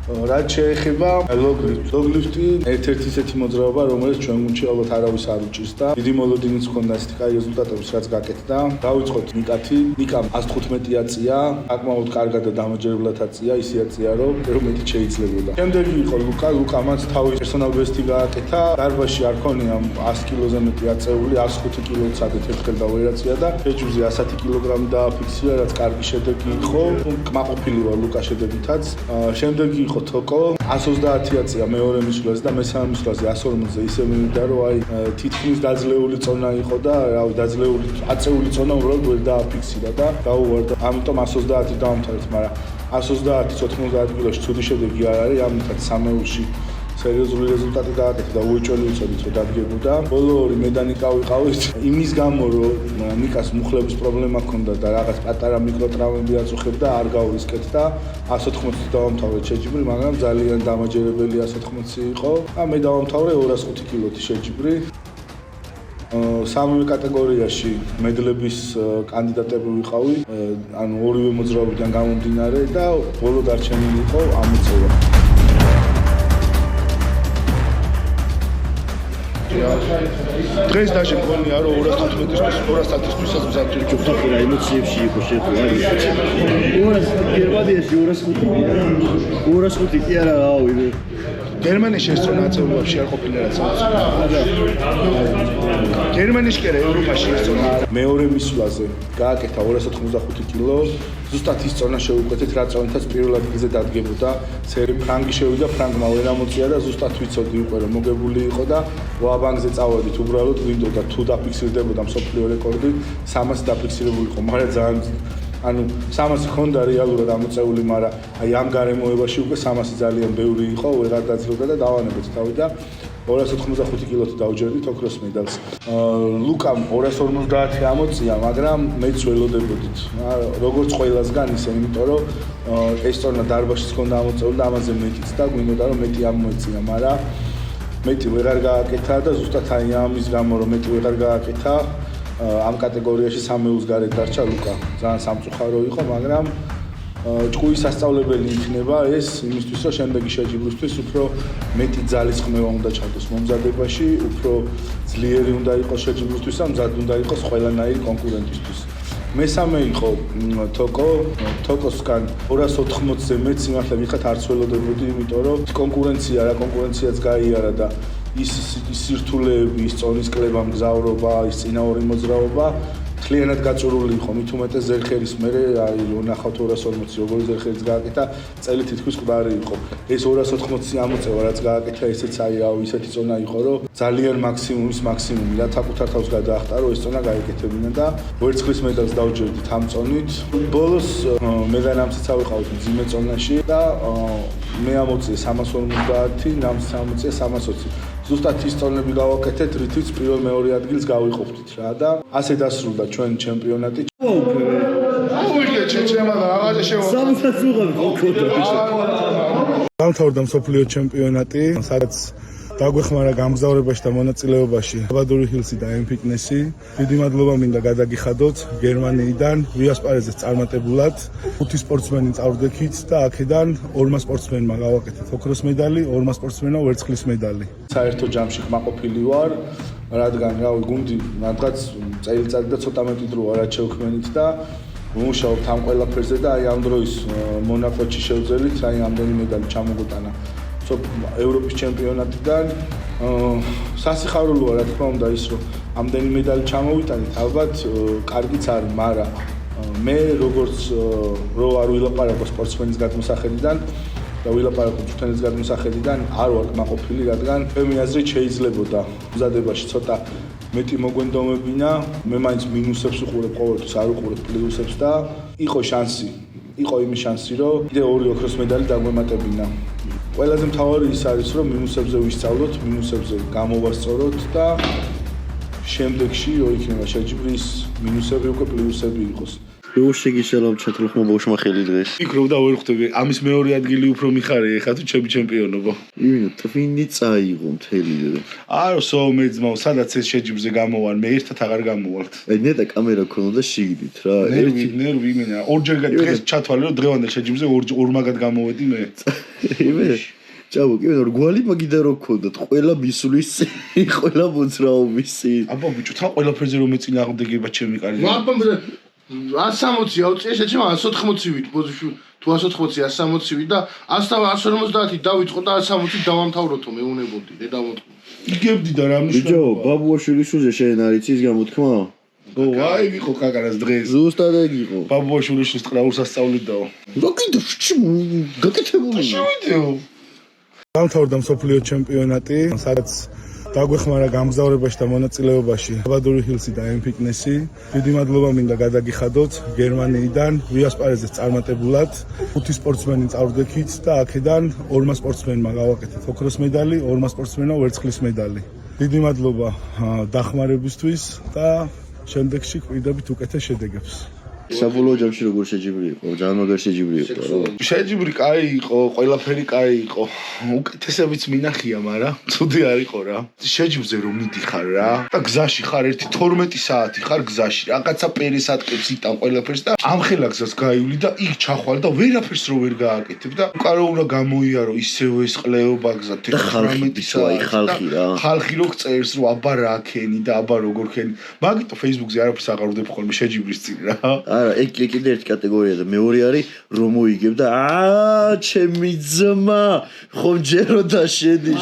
რაც შეეხება ლოგლიფტი, ერთ-ერთი ისეთი მოძრაობა, რომელიც ჩვენ გუნდში ალბათ არავის არ უჭირს და დიდი მოლოდინიც ჰქონდა ისეთი კაი რეზულტატების, რაც გაკეთდა. დავიწყოთ ნიკათი, ნიკამ 115 აწია, საკმაოდ კარგად და დამაჯერებლად აწია, ისე აწია, რომ მეტი შეიძლებოდა. შემდეგი იყო ლუკამაც თავის პერსონალ ბესტი გააკეთა. დარბაზში არ ქონია 100 კილოზე მეტი აწეული, 105 კილოც ადეთ და ვერ აწია და შეჯუზე 110 კილოგრამი დააფიქსირა, რაც კარგი შედეგი იყო. კმაყოფილი ვარ ლუკა შედეგითაც. შემდეგი იყო თოკო 130 აწია მეორე მისვლაზე და მესამე მისვლაზე 140-ზე ისე მივიდა რომ აი თითქმის დაძლეული წონა იყო და რავი დაძლეული აწეული წონა უბრალოდ ვერ დააფიქსირა და გაუვარდა. ამიტომ 130 დავამთავრეთ, მაგრამ 130-ის 90 კილოში ცუდი შედეგი არ არის, ამიტომ სამეულში სერიოზული რეზულტატი გააკეთა და უეჭველი ვიცოდით რომ დადგებოდა. ბოლო ორი მე და ნიკა ვიყავით იმის გამო რომ ნიკას მუხლების პრობლემა ჰქონდა და რაღაც პატარა მიკროტრაუმები აწუხებდა, არ გაურისკეთ და 180 დავამთავრეთ შეჯიბრი, მაგრამ ძალიან დამაჯერებელი 180 იყო. და მე დავამთავრე 205 კილოთი შეჯიბრი. სამივე კატეგორიაში მედლების კანდიდატები ვიყავი, ანუ ორივე მოძრაობიდან გამომდინარე და ბოლო დარჩენილი იყო ამოწევა. დღეს დაშენ მგონია რომ 215-ის 210-ისთვისაც მზადდი ჯობთო რა ემოციებში იყო შეხვედრა. 205 კი არა, ავიდე. გერმანიაში ეს წონა აწეულებში არ ყოფილა რაც გერმანიაში კი არა, ევროპაში ეს წონა. მეორე მისვლაზე გააკეთა 285 კილო. ზუსტად ის წონა შეუკვეთეთ, რა წონითაც პირველ ადგილზე დადგებოდა. სერი ფრანგი შევიდა, ფრანგმა ვერ ამოწია და ზუსტად ვიცოდი უკვე რომ მოგებული იყო და ვაბანგზე წავედით, უბრალოდ გვინდოდა თუ დაფიქსირდებოდა მსოფლიო რეკორდი, 300 დაფიქსირებული იყო, მაგრამ ძალიან ანუ 300 ჰქონდა რეალურად ამოწეული, მაგრამ აი ამ გარემოებაში უკვე 300 ძალიან ბევრი იყო, ვეღარ დაძლევდა და დავანებეთ თავი და 285 კილოთი დავჯერდით ოქროს მედალს. ლუკამ 250 ამოწია, მაგრამ მეც ველოდებოდით. როგორც ყველასგან ისე, იმიტომ რომ ეს წონა დარბაზშიც ჰქონდა ამოწეული და ამაზე მეტიც და გვინდოდა რომ მეტი ამოეწია, მაგრამ მეტი ვეღარ გააკეთა და ზუსტად აი ამის გამო რომ მეტი ვეღარ გააკეთა, ამ კატეგორიაში სამეულს გარეთ დარჩა ლუკა. ძალიან სამწუხარო იყო, მაგრამ ჭკუის სასწავლებელი იქნება ეს იმისთვის, რომ შემდეგი შეჯიბრისთვის უფრო მეტი ძალის ხმევა უნდა ჩადოს მომზადებაში, უფრო ძლიერი უნდა იყოს შეჯიბრისთვის და მზად უნდა იყოს ყველანაირი კონკურენტისთვის. მესამე იყო თოკოსგან 280-ზე მეც სიმართლე მიხათ არც ველოდებოდი, იმიტომ რომ კონკურენციაც გაიარა და ის სირთულეები, ის წონის კლება, მგზავრობა, ის წინა ორი მოძრაობა მთლიანად გაწურული იყო, მით უმეტეს ზერხერის მერე, აი ნახავთ 240 როგორი ზერხერიც გააკეთა, წელი თითქმის მკვდარი იყო. ეს 280 ამოწევა რაც გააკეთა, ესეც აი ისეთი წონა იყო, რომ ძალიან მაქსიმუმის მაქსიმუმი და საკუთარ თავს გადაახტა, რომ ეს წონა გაეკეთებინა და ვერცხლის მედალს დავჯერდით ამ წონით. ბოლოს მე და ნამცეც ავიყავით მძიმე წონაში და მე ამოწია 350, ნამცეც ამოწია 320. ზუსტად ის წონები გავაკეთეთ, რითიც პირველ-მეორე ადგილს გავიყოფდით რა და ასე დასრულდა ჩვენ ჩემპიონატი. უიღე ჩემმა და რაღაცა შევა. დამთავრდა მსოფლიო ჩემპიონატი, სადაც დაგვეხმარა გამგზავრებაში და მონაწილეობაში საბადური ჰილსი და M-Fitness-ი. დიდი მადლობა მინდა გადაგიხადოთ გერმანიიდან ვიასპარეზეს წარმატებულად. 5 სპორტსმენი წავდექით და აქედან 2 სპორტსმენმა გავაკეთეთ ოქროს медали, 2 სპორტსმენმა ვერცხლის медали. საერთო ჯამში ხმაყოფილი ვარ, რადგან რავი გუნდი რადგაც წელიწადი და ცოტა მეტი დრო არა შევქმნით და ვმუშაობთ ამ ყველაფერზე და აი ამ დროის მონაკოში შევძელით, აი ამდენი медали ჩამოგოტანა. ევროპის ჩემპიონატიდან სასიხარულოა რა თქმა უნდა ის რომ ამდენი медали ჩამოვიტანით ალბათ კარგიც არის მაგრამ მე როგორც რო არ ვილაპარაკო სპორტსმენის გადმოსახედიდან და ვილაპარაკო თვითონის გადმოსახედიდან არ ვარ კმაყოფილი რადგან ჩემი აზრით შეიძლებოდა მზადებაში ცოტა მეტი მოგვენდომებინა მე მაინც მინუსებს უყურებ ყოველთვის არ უყურებ პლუსებს და იყო შანსი იყო იმის შანსი რომ კიდე 2 ოქროს медали დაგვემატებინა ყველაზე მთავარი ის არის რომ მინუსებზე ვისწავლოთ, მინუსებზე გამოვასწოროთ და შემდეგში რო იქნება შეჯიბრის მინუსები უკვე პლუსები იყოს. რო შეგიშალავ ჩათრხმა ბავშვმა ხელი დღეს. ფიქრობ და ვერ ხვდები, ამის მეორე ადგილი უფრო მიხარია ხა თუ ჩემი ჩემპიონობა. იმენა ტვინი წაიღო მთელი დღე. არო მეძმაო, სადაც ეს შეჯიბრზე გამოვარ, მე ერთად აღარ გამოვალთ. აი ნეტა კამერა ქონოდა შიგდით რა. ნერვი იმენა, ორჯერ დღეს ჩათვალე რომ დღევანდელ შეჯიბრზე ორ მაგად გამოვედი მე. იმენა ჭაბო, კი ვენა რგვალი მაგიდა რო ქონდათ, ყველა მისulis, ყველა მოძრაობისი. აბა ბიჭო, თან ყველაფერზე რომ მეწინააღმდეგება ჩემი კარი. აბა 160 აუწია შეჭმა 180 ვით პოზიციი თუ 180 160 ვით და 150 დავიწყო და 160 დავამთავროთო მეუნებოდი დედამოთქმა იგებდი და რა მნიშვნელობა ბიჭო ბაბუაშვილის უზე შენ არის ის გამოთქმა აი ვიყო კაკარას დღეს ზუსტად ეგ იყო ბაბუაშვილის სწრაულს ასწავლიდაო რა კიდე გაკეთებული შევიდეო დამთავრდა მსოფლიო ჩემპიონატი სადაც დაგვეხმარა გამგზავრებაში და მონაწილეობაში საბადური ჰილსი და M-Fitness-ი. დიდი მადლობა მინდა გადაგიხადოთ გერმანიიდან ვიასპარეზეს წარმატებულად. 5 სპორტსმენი წავდექით და აქედან 2 სპორტსმენმა გავაკეთეთ ოქროს медали, 2 სპორტსმენმა ვერცხლის медали. დიდი მადლობა დახმარებისთვის და შემდეგში გვიდებით უკეთეს შედეგებს. საბოლოო ჯამში როგორ შეჯიბრი იყო? ძალიან მაგარი შეჯიბრი იყო რა. შეჯიბრი კაი იყო, ყველაფერი კაი იყო. უკეთესებიც მინახია, მაგრამ ცუდი არ იყო რა. შეჯიბრზე რომ მიდიხარ რა და გზაში ხარ 12 საათი ხარ გზაში. რაღაცა პერესატკებს იტან ყველაფერს და ამხელა გზას გაივლი და იქ ჩახვალ და ვერაფერს რო ვერ გააკეთებ და უკარო უნდა გამოიარო ისევ ეს ყლეობა გზა 18 საათი ხალხი რა. ხალხი რო წერს რომ აბა რა ქენი და აბა როგორ ქენი. მაგიტო Facebook-ზე არაფერს აღარ ვდებ ხოლმე შეჯიბრის წინ რა. არა, ეგ კიდე ერთი კატეგორია და მეორე არის რომ მოიგებ და ჩემი ძმა ხომ ჯერო და შედი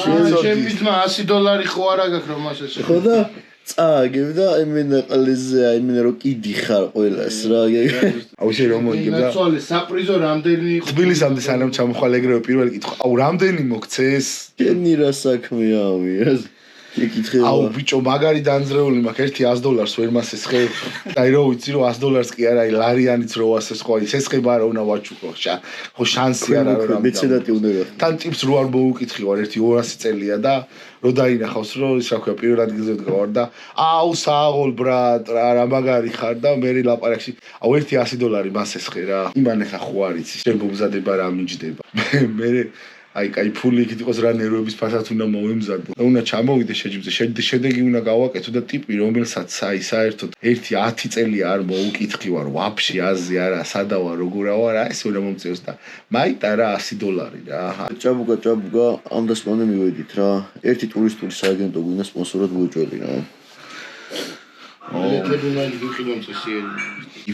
ჩემი ძმა $100 ხო არა გაქვს რომ მას ეს ხო და წააგებ და იმენა ყლეზე იმენა რომ კიდი ხარ ყველას რა აუ შე რომ მოიგებ და ნაცვალე საპრიზო რამდენი თბილისამდე სანამ ჩამოხვალ ეგრევე პირველი კითხვა აუ რამდენი მოგცეს კენი რა საქმეა ამი ეკითხება აუ ბიჭო მაგარი დანძრეული მაქვს $100 ვერ მასესხე და რო ვიცი რომ $100 კი არა ლარიანიც რო ასესხო ის ესხება არა უნდა ვაჩუქო ხო შანსი არა რომ მეცედატი უნდა გახდე თან ტიპს რო არ მოუკითხი ვარ 200 წელია და რო დაინახავს რომ ის რა ქვია პირველ ადგილზე ვდგავარ და აუ სააღოლ ბრატ რა მაგარი ხარ და მე ლაპარაკში აუ $100 მასესხე რა იმან ხა ხო არ იცი შენ მომზადება რა მიჯდება მე აი კაი ფული იქით იყოს რა ნერვების ფასად უნდა მოვემზადო და უნდა ჩამოვიდე შეჯიბრზე შედეგი უნდა გავაკეთო და ტიპი რომელსაც აი საერთოდ 1-10 წელია არ მოუკითხი ვარ ვაფშე აზე არა სადავა როგორა ვარ აი ეს უნდა მომწევს და მაიტა რა $100 რა ჭაბუკა ამ დასმამდე მივედით რა ერთი ტურისტული სააგენტო გვინდა სპონსორად მოუჭველი რა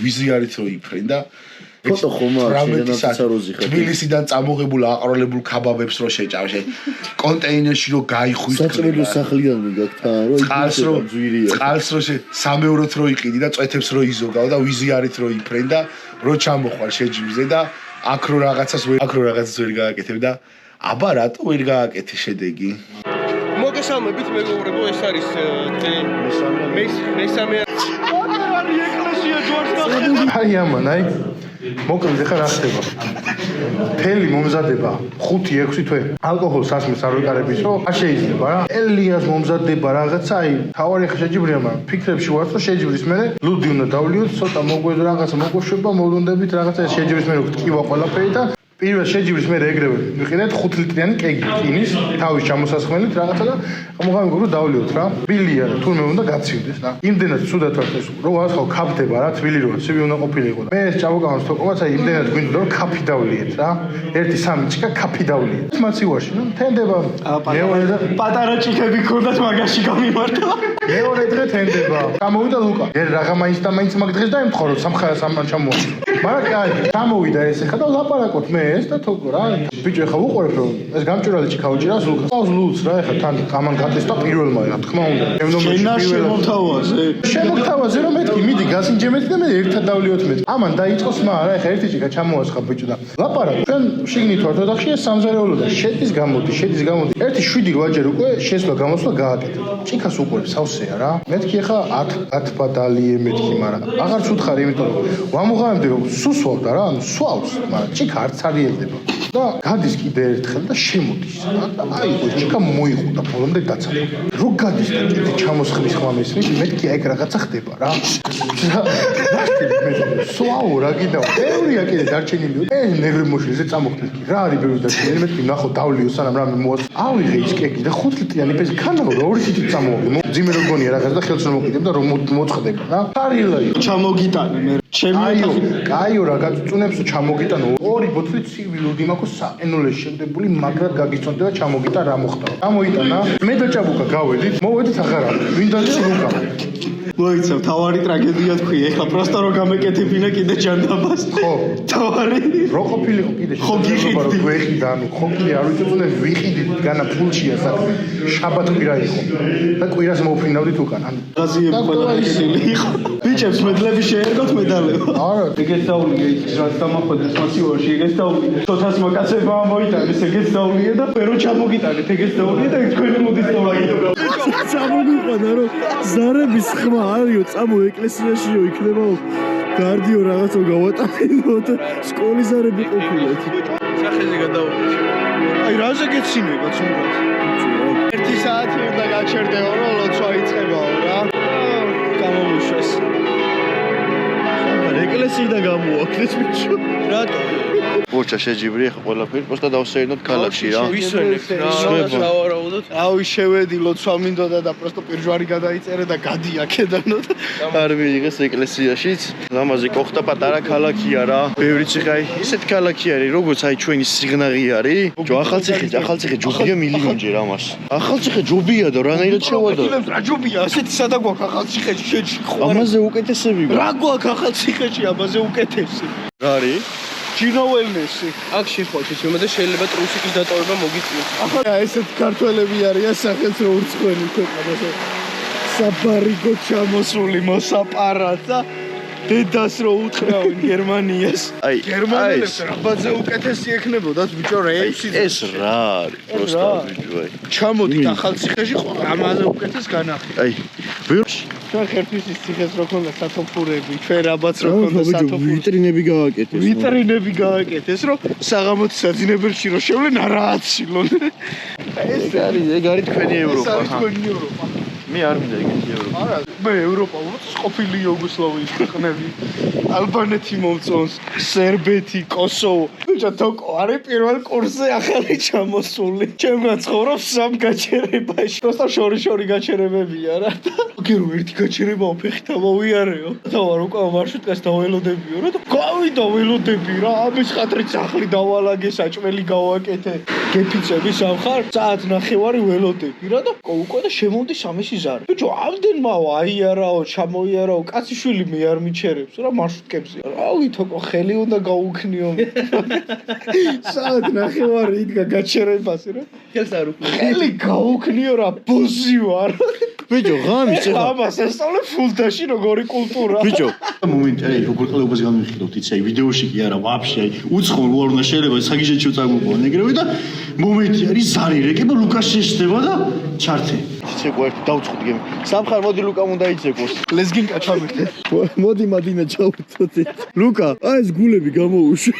ვიზი არის რო იფრენ და ფოტო ხომ არის შენაცაროზი ხარ თბილისიდან წამოღებულ აყროლებულ ქაბაბებს რო შეჭავშე კონტეინერში რო გაიხვის საჭმელო სახლიანი გაქთან რო წყალს რო €3 რო იყიდი და წვეთებს რო იზოგავ და ვიზი არის რო იფრენ და რო ჩამოხვალ შეჯიბრზე და აქ რო რაღაცას ვერ გააკეთებ და აბა რატო ვერ გააკეთე შედეგი მოგესალმებით მეგობრებო ეს არის მესამე აი ამან აი მოკლედ ხარ რა ხდება მთელი მომზადება 5-6 თვე ალკოჰოლს ასმის არ ვიკარების რომ არ შეიძლება რა ელიას მომზადება რაღაცა აი თავარი ხა შეჯიბრია მაგრამ ფიქრებში ვარ რომ შეჯიბრის მერე ლუდი უნდა დავლიოთ ცოტა მოგვეძო რაღაცა მოგვეშვება მოვუნდებით რაღაცა შეჯიბრის მერე ვტკივა ყველაფერი და პირველ შეჯიბრის მე ეგრევე ვიყიდეთ 5 ლიტრიანი კეგი რკინის თავის ჩამოსასხმელით რაღაცა და მოგავიგო რომ დავლიოთ რა ბილია და თურმე უნდა გაცივდეს რა იმდენად ცუდად ვარ ეს რომ ვარ ხო ქაფდება რა თბილი როა ცივი უნდა ყოფილიყო და მე ეს ჭაბუკამოს თოკომაც აი იმდენად გვინდა რომ ქაფი დავლიეთ რა 1-3 ჭიქა ქაფი დავლიეთ მაცივარში ნუ თენდება მეორე და პატარა ჭიქები ქონდათ მაგაში გამიმართა მეორე დღე თენდება გამოვიდა ლუკა ერთ რაღა მაინც მაგ დღეს დაემთხო რომ სამხარა სამან ჩამოვა მაგრამ აი გამოვიდა ეს ხა და ლაპარაკობთ მე ეს და თოკო რა ბიჭო ეხა უყურებ რომ ეს გამჭვირვალე ჭიქა უჭირავს ლუკა ყავს ლუც რა ეხა თან გამან გატესტა პირველმა რა თქმა უნდა შემოთავაზე შემოთავაზე რომ მეთქი მიდი გასინჯემეთ და მე ერთად დავლიოთ მე ამან დაიწყო სმა რა ეხა ერთი ჭიქა ჩამოასხა ბიჭო და ლაპარაკ ჩვენ შიგნით ვართ ოთახში ეს სამზარეულო და შედის გამოდი ერთი 7-8 უკვე შესვლა გამოსვლა გააკეთე ჭიქას უყურებ სავსეა რა მეთქი ეხა 10 ბადალიე მეთქი მაგრამ აღარც უთხარი იმიტომ რომ ვამოღავდი რომ სუსვავდა რა ანუ სვავს მაგრამ ჭიქა არც არიელდება და გადის კიდე ერთხელ და შემოდის რა და აი ეს ჭიქა მოიყუდა ბოლომდე დაცადა რო გადის და კიდე ჩამოსხმის ხმა მესმის მეთქი აი რაღაცა ხდება რა სვავ რა კიდე ბევრია კიდე დარჩენილი ეს ნერვი მოშლიზე წამოხდით რა არის ბევრი დარჩენილი მეთქი ნახო დავლიო სანამ რამე მოაწყო ავიღე ის კეგი და 5 ლიტრიანი პეზი ქანაო და 2 თითი წამოვიდე ძიმე რო გონია რაღაც და ხელს რომ მოკიდებ და რომ მოწყდება რა თარიელაი ჩამოგიტანე მე კაიო რა გაწუნებს ჩამოგიტანო 2 ბოთლი ცივი ლუდი მაქვს საენოლე შევდებული მაგრად გაგიწონდა და ჩამოგიტა რა მოხდა ამოიტანა მე და ჭაბუკა გავედით მოვედით აღარა ვინ დაიწყო ლუკა მოიცავ თავარი ტრაგედია თქვი ეხლა პროსტა რო გამეკეთებინა კიდე ჯანდაბას ხო თავარი რო ყოფილიყო კიდე ხო გიყიდდი ვეხიდა ანუ ხო კიდე არ ვიცოდი ვიყიდით განა ფულშია საქმე შაბათ კვირა იყო და კვირას მოვფრინავდით უკან ანუ გაზიები ყველა ეკილი იყო ბიჭებს მედლები შეერგოთ მედალებო არა ეგეც დაულიე ის რაც დამახვდეს მასივაში ეგეც დაულიე თოთას მოკაცება მოიტანეს ეგეც დაულიე და პერო ჩამოგიტანეთ ეგეც დაულიე და თქვენი მოდის დაულიე წამოგიყვანა რომ ზარების ხმა არისო წამო ეკლესიაშიო იქნებაო გარდიო რაღაცო გავატანინო და სკოლის ზარები ყოფილეთ სახეზე გადავუყო აი რაზე გეცინება თუნდაც 1 საათი უნდა გაჩერდეო რომ ლოცვა იწყებაო რა გამომიშვეს ეკლესიიდან გამოაქვს ბიჭო რატო ბორჩა შეჯიბრი ახლა ყველაფერი პროსტა დავსეირნოთ ქალაქში რა ვისვენებთ რა დავარაუდოთ ავი შევედი ლოცვა მინდოდა და პროსტო პირჯვარი გადაიწერე და გადიაკედანო არ მიიღეს ეკლესიაშიც ლამაზი კოხტა პატარა ქალაქია რა ბევრი ციხე აი ისეთ ქალაქი არის როგორც აი ჩვენი სიღნაღი არის ჯო ახალციხე ჯობია მილიონჯერ ამას ახალციხე ჯობია და რანაირად შევადო რა ჯობია ასეთი სადა გვაქვს ახალციხეში შეჭი ხო ამაზე უკეთესები რა გვაქვს ახალციხეში ამაზე უკეთესი რა არის ჯინოველნესი აქ შეხოთის იმედა შეიძლება ტრუსიკის დატოვება მოგიწიოს ახლა ესეთ ქართველები არიან სახელს რო ურცხვენი ქვეყანაზე საბარიგო ჩამოსული მოსაპარად და დედას რო უთხრავენ გერმანიას აი გერმანელებს რაბაძე უკეთესი ექნებოდათ ბიჭო რეისი ეს რა არის პროსტა ბიჭო აი ჩამოდით ახალციხეში ხო ამაზე უკეთეს განახი აი ბევრი ჩვენ ხერხის ის ციხეს რო ქონდა სათოფურები ჩვენ რაბაც რო ქონდა სათოფური ვიტრინები გააკეთეს ვიტრინები გააკეთეს რომ საღამოთი საძინებელში რო შევლენ არააცილონ ეს არის ეგ არის თქვენი ევროპა ეს არის თქვენი ევროპა მე არ მინდა ეგეთი ევროპა არა მე ევროპა ვუწ ყოფილი იუგოსლავიის ქვეყნები ალბანეთი მომწონს სერბეთი კოსოვო ბიჭო თოკო არის პირველ კურსზე ახალი ჩამოსული ჩემგან ცხოვრობს სამ გაჩერებაში პროსტა შორი გაჩერებებია რა გერო ერთი გაჩერებაო ფეხით ამოვიარეო თავარ უკვე მარშრუტკას დაველოდებიო რა და გავიდა ველოდები რა ამის ხატრით სახლი დავალაგე საჭმელი გავაკეთე გეფიცები სამხარ საათ ნახევარი ველოდები რა და უკვე და შემოვდი სამეში ზარი ბიჭო ამდენმაო აიარაო ჩამოიარაო კაციშვილი მე არ მიჩერებს რა მარშრუტკებზე რავი თოკო ხელი უნდა გაუქნიო საათ ნახევარი იდგა გაჩერებასე რა ხელს არ უქმნი ხელი გაუქნიო რა ბოზი ვარ ბიჭო ღამის ეხლა ამას ესწავლე ფულდაში როგორი კულტურა ბიჭო მომენტი აი როგორ ყლეობას განვიხილოთ იცი აი ვიდეოში კი არა ვაფშე აი უცხო არ უნდა შეიძლება საგიჟეჩო წაგუყო ეგრევე და მომენტი არის ზარი რეკება ლუკას შეშდება და ჩართე ცეკვა ერთი დავწუხდი გემი სამხარ მოდი ლუკამ უნდა იცეკოს ლეზგინკა ჩამერდე მოდი მადინა ჩავუწოთ ლუკა აი ეს გულები გამოუშვი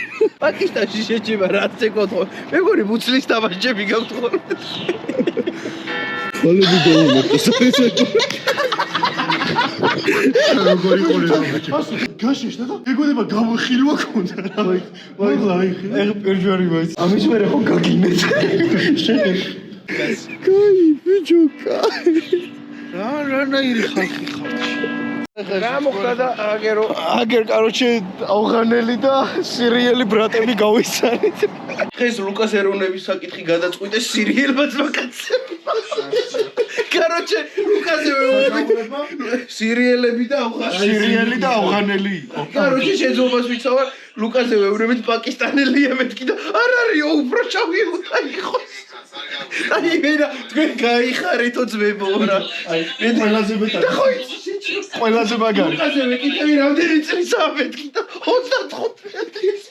პაკისტანში შეჭება რაც ეკოთო მეგონი მუცლის თამაშები გაქვთ ხოლმე ხალები დაუმეტეს როგორი ყოლება ბიჭო. გაშიშდა და ეგონება გამოხილვა ქონდა რა. მაგლა ეხ პირველი მოიც. ამის მერე ხო გაგინეთ. კაი ბიჭო კაი რანაირი ხალხი ხარ. რა მოხდა და აგერ კაროჩე ავღანელი და სირიელი ბრატები გავისწარით. დღეს ლუკას ეროვნების საკითხი გადაწყვიტეს სირიელბაც ლოკაციები. კაროჩე ლუკაზე ვეუბნები სირიელები და ავღანელი. სირიელი და ავღანელი იყო. კაროჩე შეძობას ვიცავარ ლუკაზე ვეუბნებით პაკისტანელია მეთქი და არ არისო უფრო ჩავიღუთა იყოს. აი ვერა თქვენ გაიხარეთო ძმებო რა. აი მე ყველაზე მეტად. და ხო იცი ყველაზე მაგარი. ლუკაზე ვეკითხები რამდენი წლისა მეთქი და 35 წლის.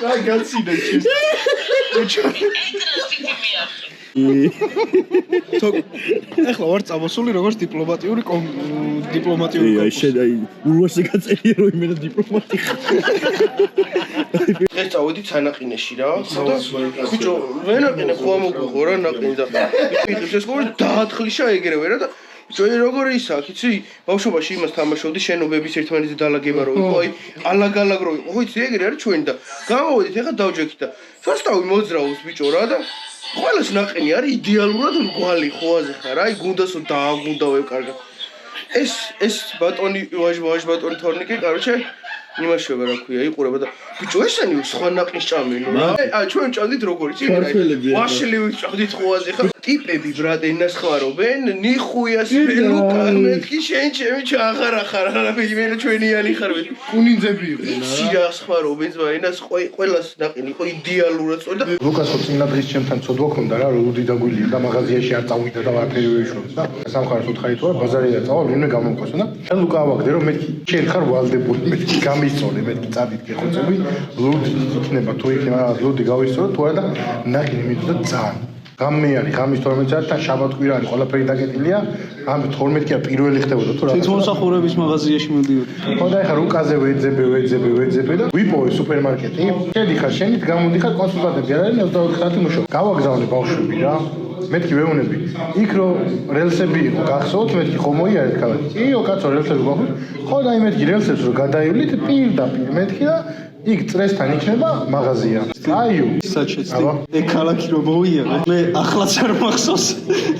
რა გაცინე ის. ეხლა ვარ წამოსული როგორც დიპლომატიური აი შენ აი ულვასე გაწერია რომ იმენა დიპლომატი დღეს წავედი ცანაყინეში რა და ბიჭო ვენაყინე ხო ამოგვიღო რა ნაყინი და ვიღებს ეს ყოველ დაათხლიშა ეგრევე რა და ბიჭო როგორ ისაა იცი ბავშვობაში იმას თამაშობდი შენობების ერთმანეთზე დალაგება რო იყო აი ალაგ-ალაგ რო იყო ხო იცი ეგრე არის ჩვენი და გამოვედით ეხა დავჯექით და სასტავი მოძრაობს ბიჭო რა და ყველას ნაყინი არის იდეალურად მგვალი ხოაზე ხარ აი გუნდასო დააგუნდავებ კარგად ეს ბატონი ვაჟ ბატონი თორნიკი კაროჩე იმაშება რა ქვია იყურება და ბიჭო ესენი სხვა ნაყინს ჭამენ რა აი ჩვენ ჭამდით როგორ იცი ვაშლი ვიჭამდით ხოაზე ხა ტიპები ბრატ ენასხმარობენ ნიხუიას ლუკა მეთქი შენ ჩემი ჩაღარა ხარ რა მე ჩვენიანი ხარ მე კუნინძები იყვნენ რა. სირა ხმარობენ ზვა ენას ყველას ნაყინი ხო იდეალურად წოდა ლუკას ხო წინა დღის ჩემთან ცოდვა ქონდა რა რუდი დაგვილია და მაღაზიაში არ წავიდა და ვაფერი ვეშორდა და სამხარს უთხარი თუ არა ბაზარიდან წავა ვინმე გამომყოსო და შენ ლუკა ავაგდე რომ მეთქი შენ ხარ ვალდებული მეთქი გამისწორე მეთქი წადით გეხოცები ლუდი იქნება თუ იქნება ლუდი გავისწორე თუ არა და ნაყინი მიდოდა ძალიან გამე არის ღამის 12 საათთან შაბათ-კვირა არის ყველაფერი დაკეტილია ამ 12-ია პირველი ხდებოდა თუ რა თვითმსახურების მაღაზიაში მიდიოდი ხო და ეხლა რუკაზე ვეძებე და ვიპოვე სუპერმარკეტი შედიხარ შენით გამოდიხარ კონსულტანტები არ არის 24 საათი მუშაობ გავაგზავნე ბავშვები რა მეთქი ვეუნები იქ რო რელსები იყო გახსოვთ მეთქი ხო მოიარეთ ქალაქი იო კაცო რელსები გვაქვს ხო და მეთქი რელსებს რო გადაივლით პირდაპირ მეთქი და იქ წრესთან იქნება მაღაზია. აიუ, საჩეცდი. ეგ ქალაქი რომ მოიარე. მე ახლაც არ მახსოვს.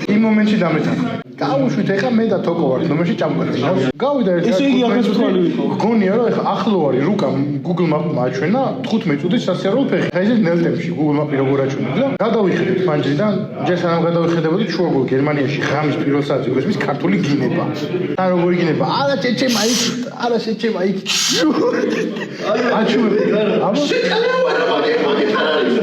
იმ მომენტში დამეთანხმე. გავუშვით ეხა მე და თოკო ვართ ნომერში ჭამგვეწინა. გავიდა ერთ ესე იგი ახაც თვალი ვიყო. გონია რომ ეხა ახლო არის რუკა Google Map მაჩვენა 15 წუთის სასიარულო ფეხი. ხა ისეთ ნელტემში Google Map-ი როგორ აჩვენა და გადავიხედეთ ფანჯრიდან ჯერ სანამ გადავიხედებოდი ჩუაგო გერმანიაში ღამის პირველ საათზე გვესმის ქართული გინება. და როგორი გინება? არა შეჩემა იქ, არა შეჩემა იქ. აჩვენე აბა შეკალევა მაგეთ არის.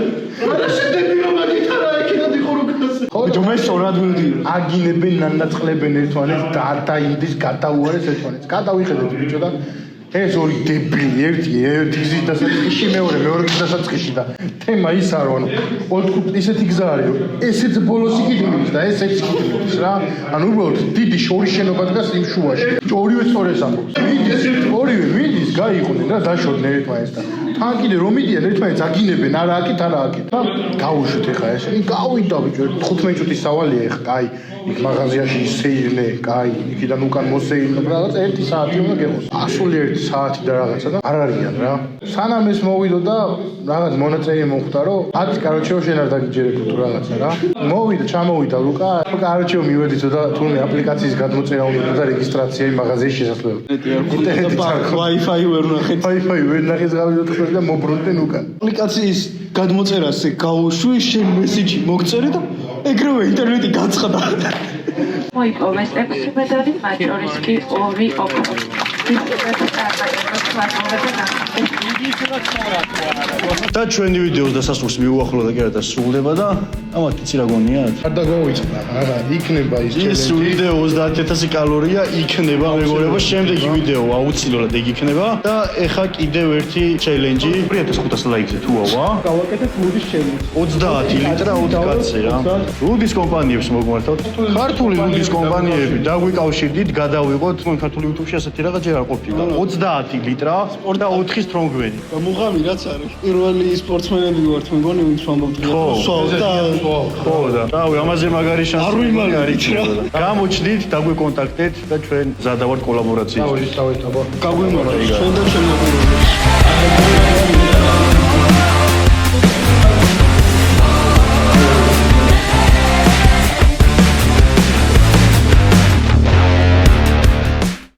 არა შედები მაგეთ არა იქიდან დიხურუკას. ხო მე სწორად მივდივარ. აგინებენ ნანაწყლებენ ერთმანეთს და დაინდის გადაუარეს ერთმანეთს. გადავიხედეთ ბიჭო და ეს ორი დებილი ერთი გზის დასაწყისში მეორე გზის დასაწყისში და თემა ის არ ვანო ოთხ ისეთი გზა არის რომ ესეც ბოლოს იქით და ესეც იქით რა ანუ უბრალოდ დიდი შორის შენობა დგას იმ შუაში ორივე სწორეს ამბობს ორივე მიდის გაიყვნენ და დაშორდნენ ერთმანეთს და თან კიდე რომ მიდიან ერთმანეთს აგინებენ არა აქეთ არა აქეთ და გავუშვით ახლა ეს გავიდა ბიჭო 15 წუთის სავალია ახლა კაი იქ მაღაზიაში ისეირნე კაი იქიდან უკან მოსეირნე რაღაც 1 საათი უნდა გეყოს ასული 1 საათი და რაღაცა და არ არიან რა სანამ ეს მოვიდო და რაღაც მონაწილე მოხვდა რომ 10 კაროჩეო შენ არ დაგიჯერებო თუ რაღაცა რა მოვიდა ჩამოვიდა ლუკა კაროჩეო მივედიცო და თურმე აპლიკაციის გადმოწერა უნდა და რეგისტრაცია იმ მაღაზიაში შესაძლებელი ინტერნეტი Wi-Fi ვერ ნახეთ Wi-Fi ვერ ნახეთ გავიდოთ და მობრუნდნენ უკან აპლიკაციის გადმოწერას გავუშვი შენ მესიჯი მოგწერე და ეგრევე ინტერნეტი გაცხდა მოიპოვეს 6 მედალი მათ შორის კი 2 ოქროს და ჩვენი ვიდეოს დასასრულს მიუახლოვდა და კიდევ დასრულდება და ამათ იცი რა გონიათ? არ დაგოვიწყდა არა იქნება ის ეს ვიდეო 30000 კალორია იქნება მეგობრებო შემდეგი ვიდეო აუცილებლად ეგ იქნება და ეხა კიდევ ერთი ჩელენჯი 1500 ლაიქზე თუ ავა გავაკეთეთ ლუდის ჩელენჯი 30 ლიტრა 20 კაცზე რა ლუდის კომპანიებს მოგმართავთ ქართული ლუდის კომპანიები დაგვიკავშირდით გადავიღოთ თქვენ ქართული YouTube-ში ასეთი რაღაც ჯერ არ ყოფილა. 30 ლიტრა და 4 სტრონგვენი. მუღამი რაც არის. პირველი სპორტსმენები ვართ, მეგონი, ვინც ვამბობთ დღეს. ხო და რავი, ამაზე მაგარი შანსი არ ვიმალით რა. გამოჩნდით, დაგვეკონტაქტეთ და ჩვენ მზადა ვართ კოლაბორაციისთვის. გაგვიმართ ჩვენ და ჩვენ მოგულობთ.